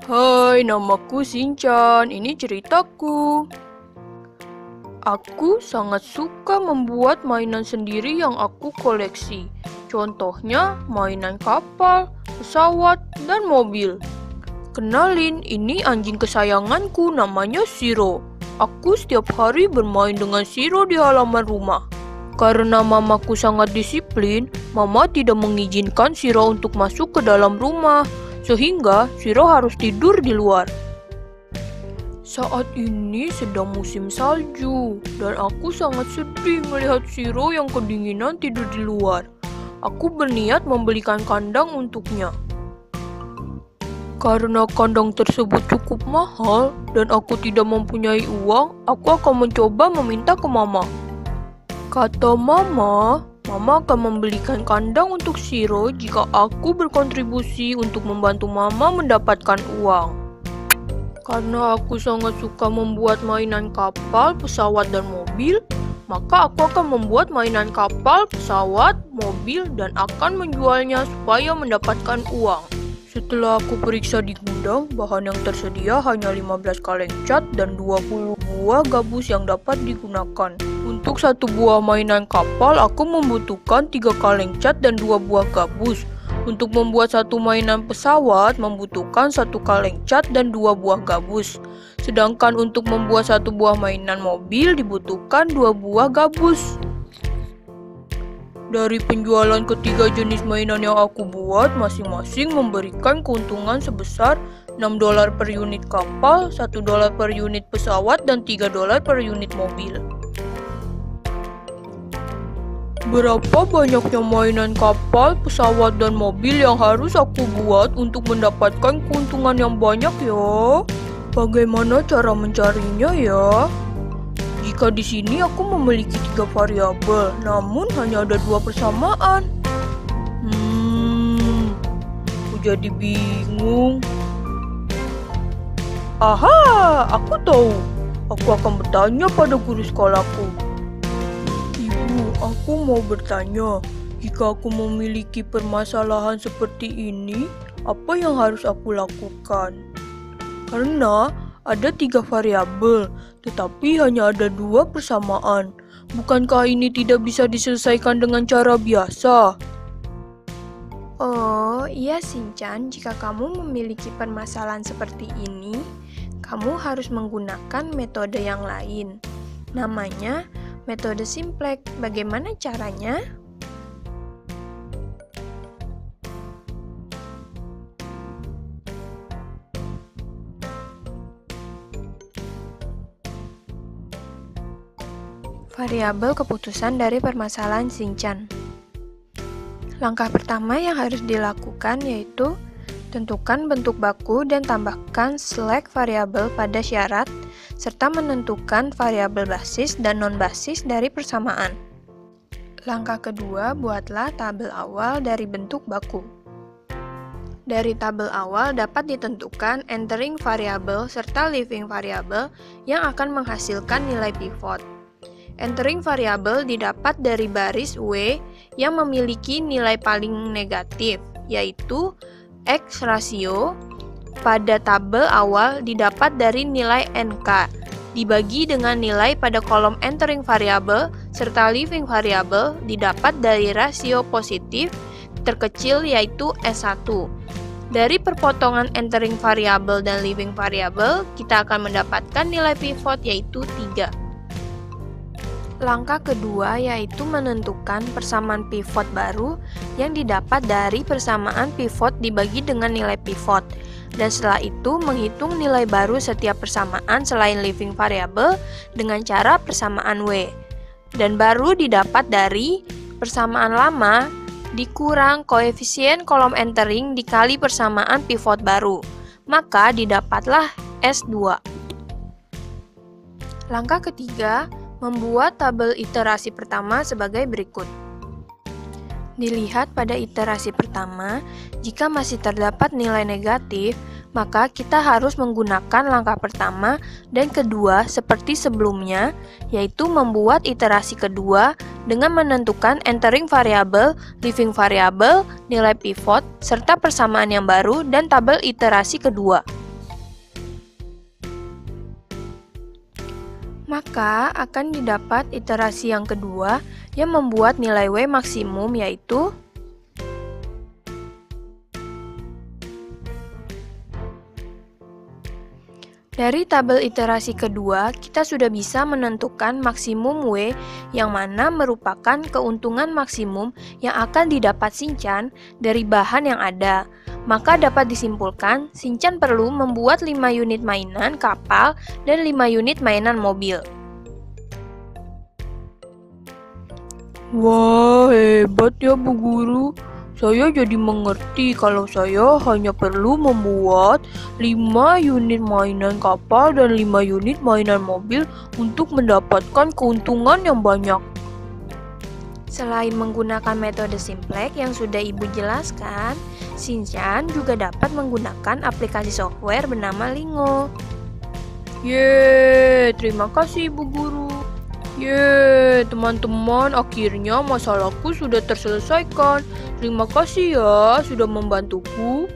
Hai, namaku Shinchan. Ini ceritaku. Aku sangat suka membuat mainan sendiri yang aku koleksi. Contohnya mainan kapal, pesawat, dan mobil. Kenalin, ini anjing kesayanganku namanya Shiro. Aku setiap hari bermain dengan Shiro di halaman rumah. Karena mamaku sangat disiplin, mama tidak mengizinkan Shiro untuk masuk ke dalam rumah, sehingga Shiro harus tidur di luar. Saat ini sedang musim salju, dan aku sangat sedih melihat Shiro yang kedinginan tidur di luar. Aku berniat membelikan kandang untuknya. Karena kandang tersebut cukup mahal, dan aku tidak mempunyai uang, aku akan mencoba meminta ke mama. Kata mama akan membelikan kandang untuk Shiro jika aku berkontribusi untuk membantu mama mendapatkan uang. Karena aku sangat suka membuat mainan kapal, pesawat, dan mobil, maka aku akan membuat mainan kapal, pesawat, mobil, dan akan menjualnya supaya mendapatkan uang. Setelah aku periksa di gudang, bahan yang tersedia hanya 15 kaleng cat dan 20 buah gabus yang dapat digunakan. Untuk satu buah mainan kapal, aku membutuhkan 3 kaleng cat dan 2 buah gabus. Untuk membuat satu mainan pesawat, membutuhkan 1 kaleng cat dan 2 buah gabus. Sedangkan untuk membuat satu buah mainan mobil, dibutuhkan 2 buah gabus. Dari penjualan ketiga jenis mainan yang aku buat, masing-masing memberikan keuntungan sebesar $6 per unit kapal, $1 per unit pesawat, dan $3 per unit mobil. Berapa banyaknya mainan kapal, pesawat, dan mobil yang harus aku buat untuk mendapatkan keuntungan yang banyak ya? Bagaimana cara mencarinya ya? Jika di sini aku memiliki 3 variabel, namun hanya ada 2 persamaan. Aku jadi bingung. Aha, aku tahu. Aku akan bertanya pada guru sekolahku. Ibu, aku mau bertanya, jika aku memiliki permasalahan seperti ini, apa yang harus aku lakukan? Karena ada 3 variabel, tetapi hanya ada 2 persamaan. Bukankah ini tidak bisa diselesaikan dengan cara biasa? Oh, iya Shinchan, jika kamu memiliki permasalahan seperti ini, kamu harus menggunakan metode yang lain. Namanya metode simplex. Bagaimana caranya? Variabel keputusan dari permasalahan Shinchan. Langkah pertama yang harus dilakukan yaitu tentukan bentuk baku dan tambahkan select variabel pada syarat serta menentukan variabel basis dan non-basis dari persamaan. Langkah kedua, buatlah tabel awal dari bentuk baku. Dari tabel awal dapat ditentukan entering variabel serta leaving variabel yang akan menghasilkan nilai pivot. Entering variabel didapat dari baris W yang memiliki nilai paling negatif, yaitu X rasio pada tabel awal didapat dari nilai NK, dibagi dengan nilai pada kolom entering variabel, serta leaving variabel didapat dari rasio positif terkecil yaitu S1. Dari perpotongan entering variabel dan leaving variabel, kita akan mendapatkan nilai pivot yaitu 3. Langkah kedua yaitu menentukan persamaan pivot baru yang didapat dari persamaan pivot dibagi dengan nilai pivot. Dan setelah itu menghitung nilai baru setiap persamaan selain leaving variable dengan cara persamaan W. Dan baru didapat dari persamaan lama dikurang koefisien kolom entering dikali persamaan pivot baru. Maka didapatlah S2. Langkah ketiga, membuat tabel iterasi pertama sebagai berikut. Dilihat pada iterasi pertama, jika masih terdapat nilai negatif, maka kita harus menggunakan langkah pertama dan kedua seperti sebelumnya, yaitu membuat iterasi kedua dengan menentukan entering variabel, leaving variabel, nilai pivot, serta persamaan yang baru dan tabel iterasi kedua. Maka akan didapat iterasi yang kedua yang membuat nilai W maksimum, yaitu dari tabel iterasi kedua, kita sudah bisa menentukan maksimum W yang mana merupakan keuntungan maksimum yang akan didapat Shinchan dari bahan yang ada. Maka dapat disimpulkan, Shinchan perlu membuat 5 unit mainan kapal dan 5 unit mainan mobil. Wah, hebat ya Bu Guru. Saya jadi mengerti kalau saya hanya perlu membuat 5 unit mainan kapal dan 5 unit mainan mobil untuk mendapatkan keuntungan yang banyak. Selain menggunakan metode Simplex yang sudah Ibu jelaskan, Shinchan juga dapat menggunakan aplikasi software bernama Lingo. Yeay, terima kasih Ibu Guru. Yeay, teman-teman, akhirnya masalahku sudah terselesaikan. Terima kasih ya sudah membantuku.